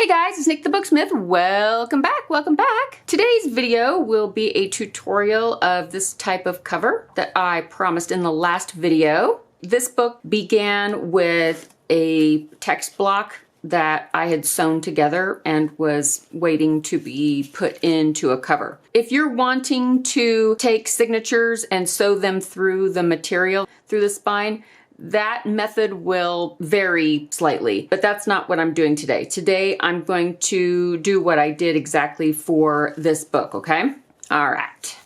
guys, it's Nik the Booksmith. Welcome back, welcome back. Today's video will be a tutorial of this type of cover that I promised in the last video. This book began with a text block that I had sewn together and was waiting to be put into a cover. If you're wanting to take signatures and sew them through the material, through the spine, that method will vary slightly, but that's not what I'm doing today. Today, I'm going to do what I did exactly for this book, okay? All right.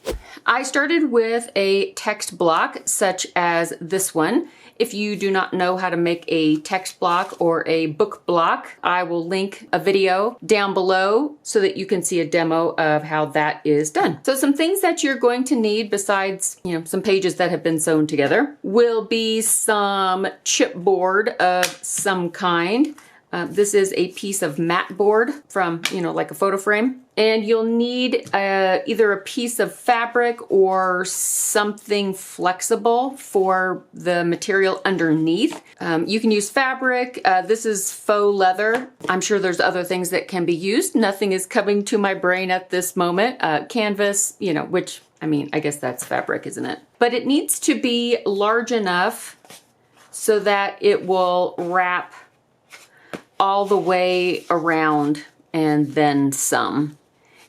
I started with a text block such as this one. If you do not know how to make a text block or a book block, I will link a video down below so that you can see a demo of how that is done. So some things that you're going to need besides, some pages that have been sewn together will be some chipboard of some kind. This is a piece of mat board from, like a photo frame. And you'll need either a piece of fabric or something flexible for the material underneath. You can use fabric. This is faux leather. I'm sure there's other things that can be used. Nothing is coming to my brain at this moment. Canvas, which, I guess that's fabric, isn't it? But it needs to be large enough so that it will wrap all the way around and then some.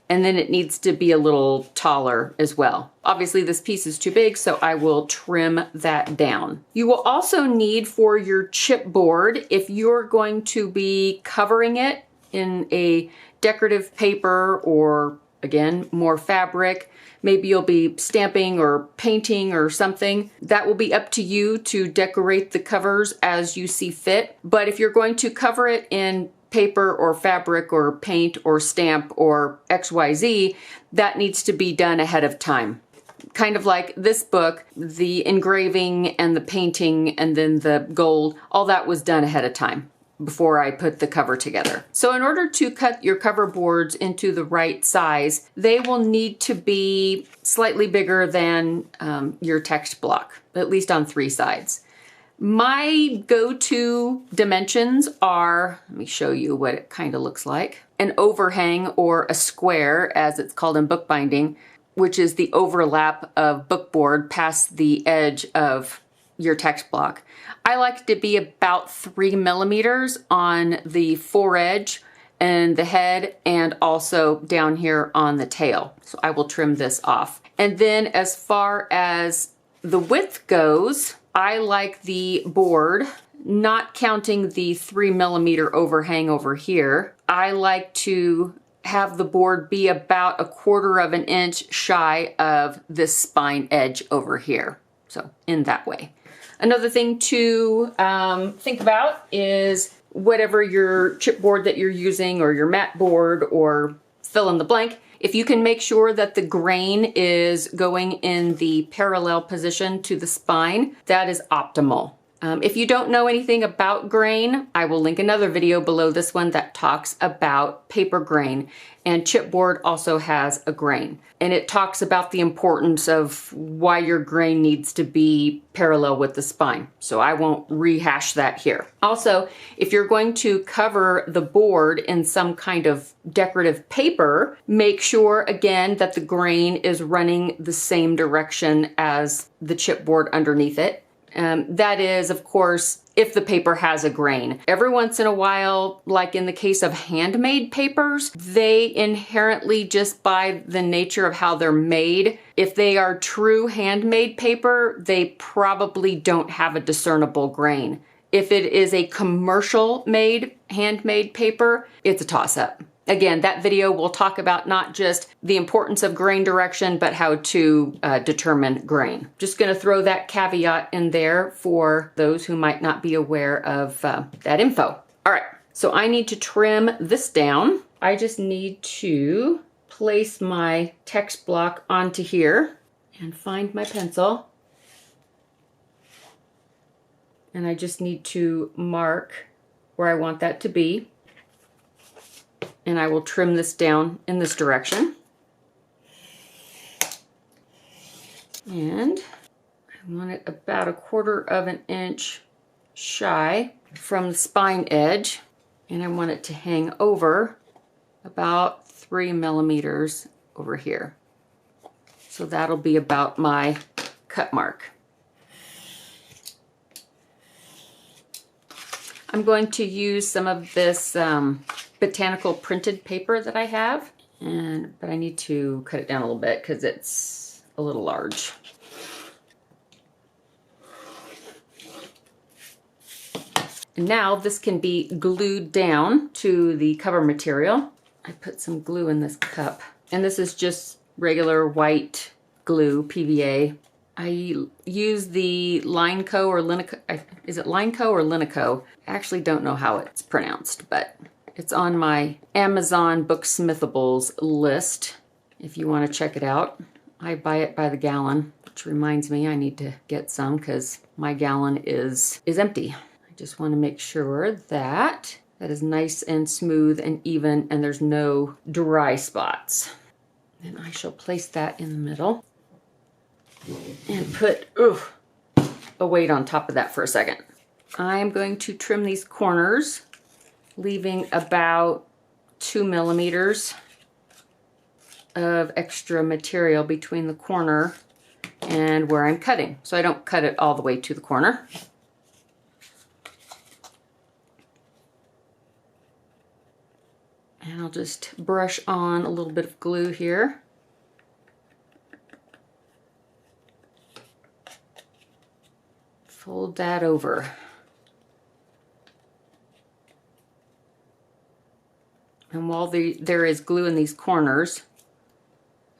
And then it needs to be a little taller as well. Obviously this piece is too big, so I will trim that down. You will also need for your chipboard, if you're going to be covering it in a decorative paper or, again, more fabric, maybe you'll be stamping or painting or something. That will be up to you to decorate the covers as you see fit. But if you're going to cover it in paper or fabric or paint or stamp or XYZ, that needs to be done ahead of time. Kind of like this book, the engraving and the painting and then the gold, all that was done ahead of time before I put the cover together. So in order to cut your cover boards into the right size, they will need to be slightly bigger than your text block, at least on 3 sides. My go-to dimensions are, let me show you what it kind of looks like, an overhang or a square, as it's called in bookbinding, which is the overlap of bookboard past the edge of your text block. I like it to be about 3 millimeters on the foredge and the head and also down here on the tail. So I will trim this off. And then as far as the width goes, I like the board, not counting the 3 millimeter overhang over here. I like to have the board be about 1/4 of an inch shy of this spine edge over here. So in that way. Another thing to think about is whatever your chipboard that you're using or your mat board or fill in the blank, if you can make sure that the grain is going in the parallel position to the spine, that is optimal. If you don't know anything about grain, I will link another video below this one that talks about paper grain, and chipboard also has a grain. And it talks about the importance of why your grain needs to be parallel with the spine. So I won't rehash that here. Also, if you're going to cover the board in some kind of decorative paper, make sure again that the grain is running the same direction as the chipboard underneath it. That is, of course, if the paper has a grain. Every once in a while, like in the case of handmade papers, they inherently, just by the nature of how they're made, if they are true handmade paper, they probably don't have a discernible grain. If it is a commercial made handmade paper, it's a toss-up. Again, that video will talk about not just the importance of grain direction, but how to determine grain. Just going to throw that caveat in there for those who might not be aware of that info. All right, so I need to trim this down. I just need to place my text block onto here and find my pencil. And I just need to mark where I want that to be. And I will trim this down in this direction. And I want it about 1/4 of an inch shy from the spine edge. And I want it to hang over about 3 millimeters over here. So that'll be about my cut mark. I'm going to use some of this botanical printed paper that I have, but I need to cut it down a little bit because it's a little large. And now this can be glued down to the cover material. I put some glue in this cup, and this is just regular white glue, PVA. I use the Lineco or Linico. Is it Lineco or Linico? I actually don't know how it's pronounced, but it's on my Amazon Booksmithables list if you want to check it out. I buy it by the gallon, which reminds me I need to get some because my gallon is empty. I just want to make sure that that is nice and smooth and even and there's no dry spots. And I shall place that in the middle and put a weight on top of that for a second. I'm going to trim these corners, leaving about 2 millimeters of extra material between the corner and where I'm cutting. So I don't cut it all the way to the corner. And I'll just brush on a little bit of glue here. Fold that over. And while there is glue in these corners,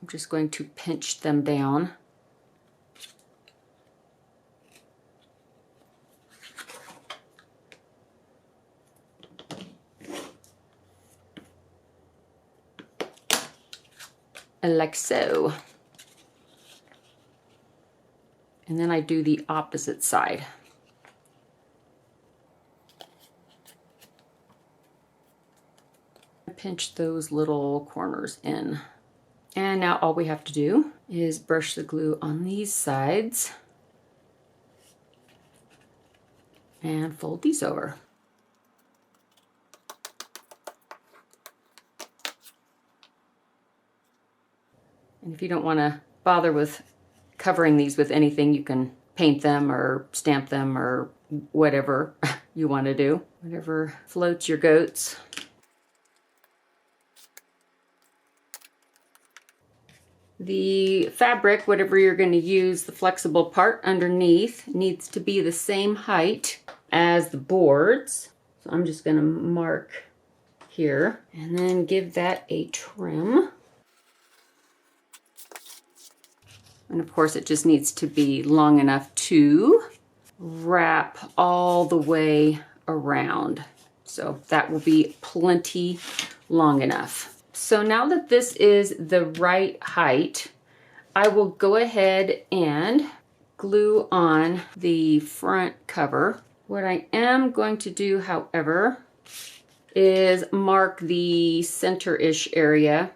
I'm just going to pinch them down. Like so. And then I do the opposite side. Pinch those little corners in. And now all we have to do is brush the glue on these sides and fold these over. And if you don't want to bother with covering these with anything, you can paint them or stamp them or whatever you want to do. Whatever floats your goats. The fabric, whatever you're going to use, the flexible part underneath, needs to be the same height as the boards. So I'm just going to mark here and then give that a trim. And of course it just needs to be long enough to wrap all the way around. So that will be plenty long enough. So now that this is the right height, I will go ahead and glue on the front cover. What I am going to do, however, is mark the center-ish area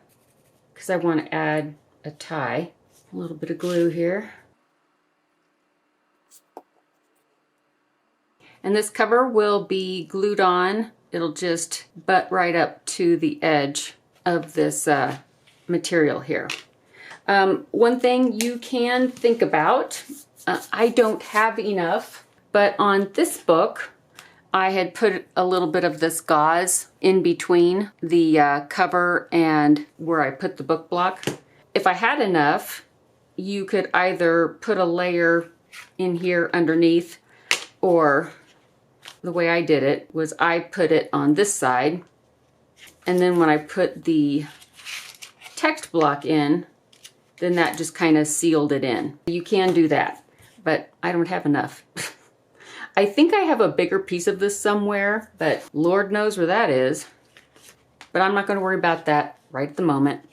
because I want to add a tie. A little bit of glue here. And this cover will be glued on. It'll just butt right up to the edge of this material here. One thing you can think about, I don't have enough, but on this book, I had put a little bit of this gauze in between the cover and where I put the book block. If I had enough, you could either put a layer in here underneath, or the way I did it was I put it on this side, and then when I put the text block in, then that just kind of sealed it in. You can do that, but I don't have enough. I think I have a bigger piece of this somewhere, but Lord knows where that is. But I'm not going to worry about that right at the moment.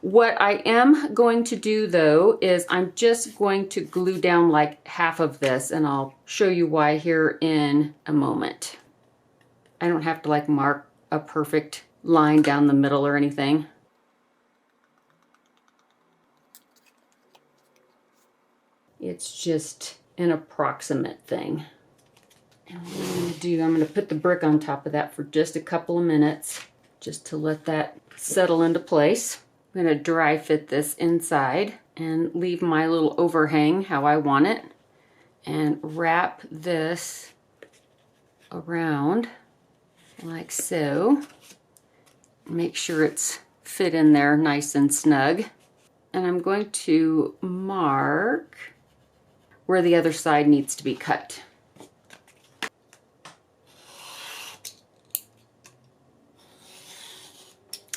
What I am going to do though is I'm just going to glue down like half of this, and I'll show you why here in a moment. I don't have to like mark a perfect line down the middle or anything. It's just an approximate thing. And what I'm going to do, I'm going to put the brick on top of that for just a couple of minutes, just to let that settle into place. I'm going to dry fit this inside and leave my little overhang how I want it, and wrap this around like so. Make sure it's fit in there nice and snug. And I'm going to mark where the other side needs to be cut.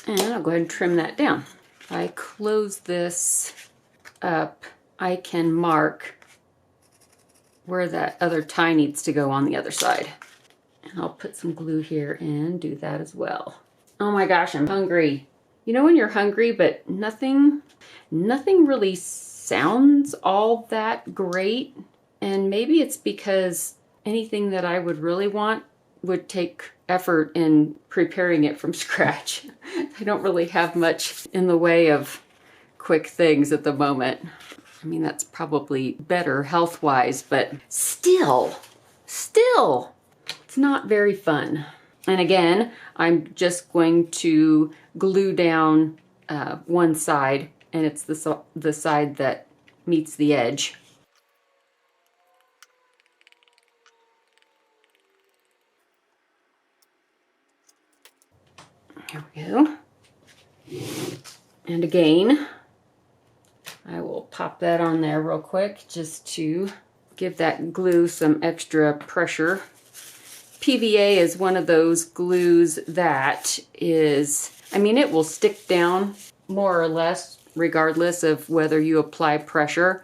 And I'll go ahead and trim that down. If I close this up, I can mark where that other tie needs to go on the other side. And I'll put some glue here and do that as well. Oh my gosh, I'm hungry. You know when you're hungry, but nothing really sounds all that great? And maybe it's because anything that I would really want would take effort in preparing it from scratch. I don't really have much in the way of quick things at the moment. I mean, that's probably better health-wise, but still, it's not very fun. And again, I'm just going to glue down one side, and it's the side that meets the edge. There we go. And again, I will pop that on there real quick just to give that glue some extra pressure. PVA is one of those glues that is, I mean, it will stick down more or less regardless of whether you apply pressure,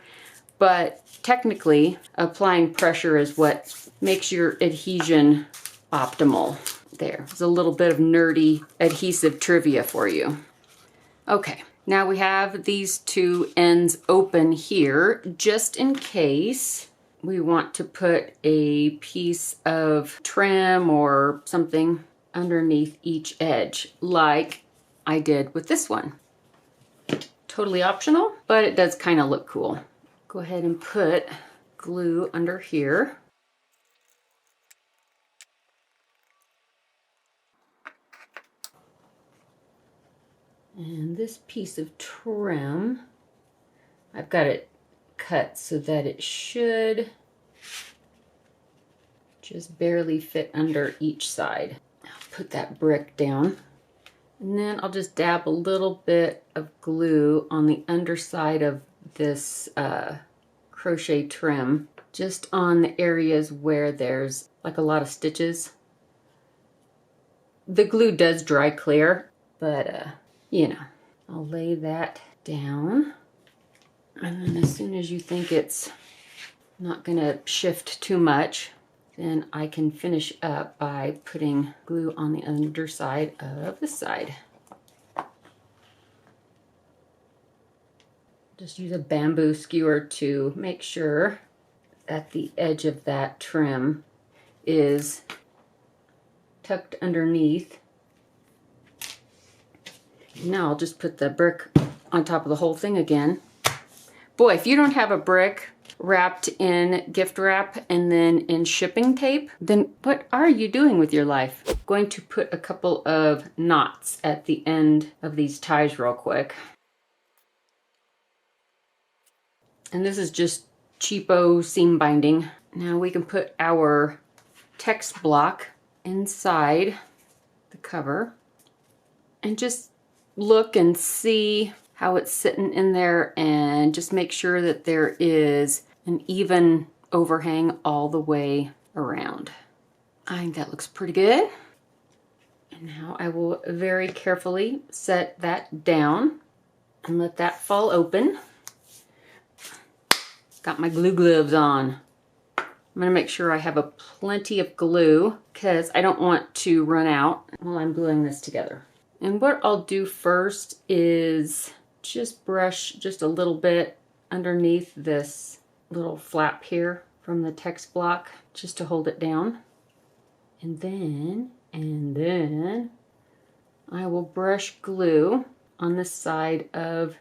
but technically applying pressure is what makes your adhesion optimal. There's a little bit of nerdy adhesive trivia for you. Okay, now we have these two ends open here just in case we want to put a piece of trim or something underneath each edge, like I did with this one. Totally optional, but it does kind of look cool. Go ahead and put glue under here. And this piece of trim, I've got it cut so that it should just barely fit under each side. I'll put that brick down, and then I'll just dab a little bit of glue on the underside of this crochet trim, just on the areas where there's like a lot of stitches. The glue does dry clear, but you know, I'll lay that down. And then as soon as you think it's not gonna shift too much, then I can finish up by putting glue on the underside of this side. Just use a bamboo skewer to make sure that the edge of that trim is tucked underneath. Now I'll just put the brick on top of the whole thing again. Boy, if you don't have a brick wrapped in gift wrap and then in shipping tape, then what are you doing with your life? I'm going to put a couple of knots at the end of these ties real quick. And this is just cheapo seam binding. Now we can put our text block inside the cover and just look and see how it's sitting in there, and just make sure that there is an even overhang all the way around. I think that looks pretty good. And now I will very carefully set that down and let that fall open. Got my glue gloves on. I'm gonna make sure I have a plenty of glue because I don't want to run out while I'm gluing this together. And what I'll do first is just brush just a little bit underneath this little flap here from the text block just to hold it down. And then I will brush glue on the side of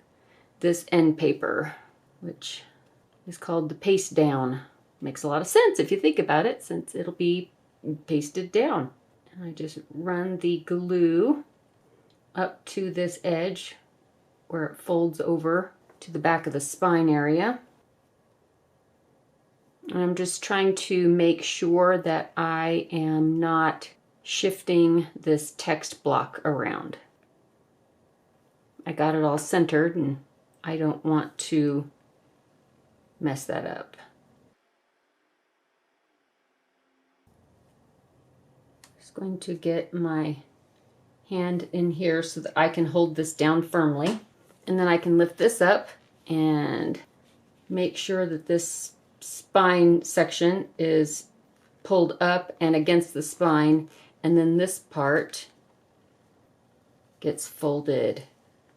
this end paper, which is called the paste down. Makes a lot of sense if you think about it, since it'll be pasted down. And I just run the glue up to this edge where it folds over to the back of the spine area. And I'm just trying to make sure that I am not shifting this text block around. I got it all centered and I don't want to mess that up. Just going to get my hand in here so that I can hold this down firmly. And then I can lift this up and make sure that this spine section is pulled up and against the spine, and then this part gets folded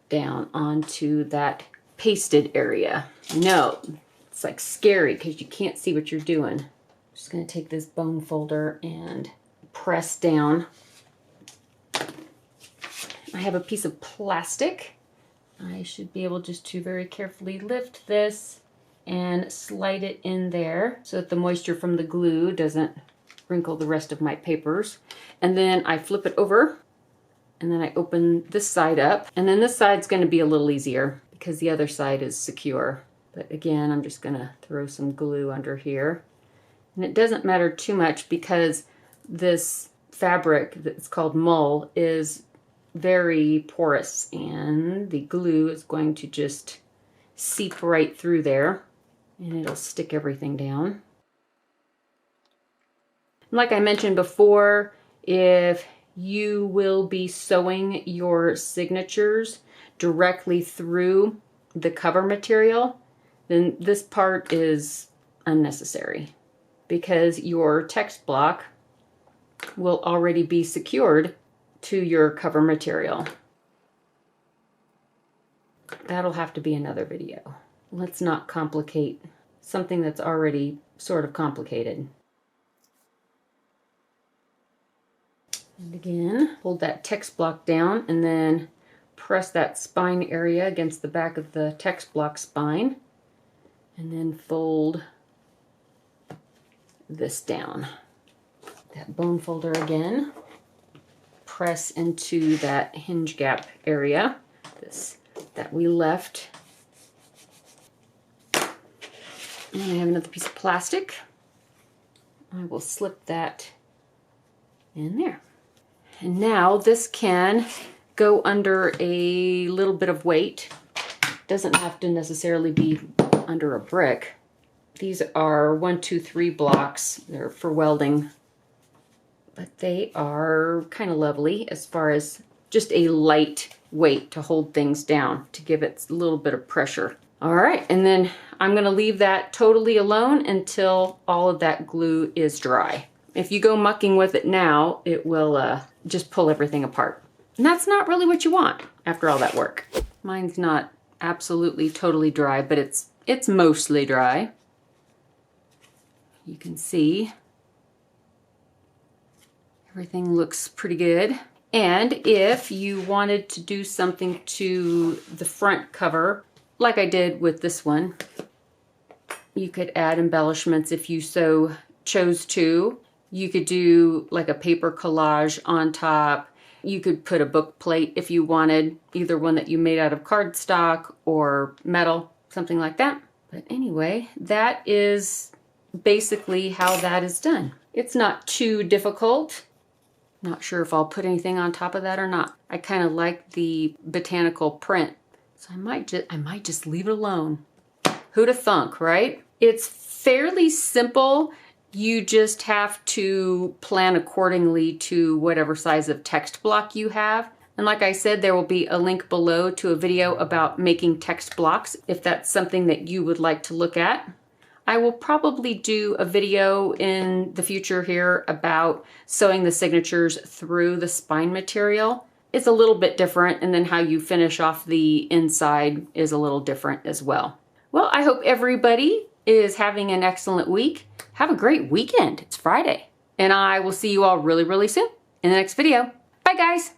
down onto that pasted area. No, it's like scary because you can't see what you're doing. I'm just going to take this bone folder and press down. I have a piece of plastic. I should be able just to very carefully lift this and slide it in there so that the moisture from the glue doesn't wrinkle the rest of my papers. And then I flip it over, and then I open this side up, and then this side's going to be a little easier because the other side is secure. But again, I'm just going to throw some glue under here. And it doesn't matter too much because this fabric that's called mull is very porous, and the glue is going to just seep right through there and it'll stick everything down. Like I mentioned before, if you will be sewing your signatures directly through the cover material, then this part is unnecessary because your text block will already be secured to your cover material. That'll have to be another video. Let's not complicate something that's already sort of complicated. And again, hold that text block down and then press that spine area against the back of the text block spine, and then fold this down. That bone folder again. Press into that hinge gap area that we left. And I have another piece of plastic. I will slip that in there. And now this can go under a little bit of weight. Doesn't have to necessarily be under a brick. These are 1, 2, 3 blocks. They're for welding. But they are kind of lovely as far as just a light weight to hold things down, to give it a little bit of pressure. All right, and then I'm going to leave that totally alone until all of that glue is dry. If you go mucking with it now, it will just pull everything apart. And that's not really what you want after all that work. Mine's not absolutely totally dry, but it's mostly dry. You can see everything looks pretty good. And if you wanted to do something to the front cover, like I did with this one, you could add embellishments if you so chose to. You could do like a paper collage on top. You could put a book plate if you wanted, either one that you made out of cardstock or metal, something like that. But anyway, that is basically how that is done. It's not too difficult. Not sure if I'll put anything on top of that or not. I kind of like the botanical print, so I might just leave it alone. Who'da thunk, right? It's fairly simple. You just have to plan accordingly to whatever size of text block you have. And like I said, there will be a link below to a video about making text blocks if that's something that you would like to look at. I will probably do a video in the future here about sewing the signatures through the spine material. It's a little bit different, and then how you finish off the inside is a little different as well. Well, I hope everybody is having an excellent week. Have a great weekend. It's Friday. And I will see you all really, really soon in the next video. Bye, guys.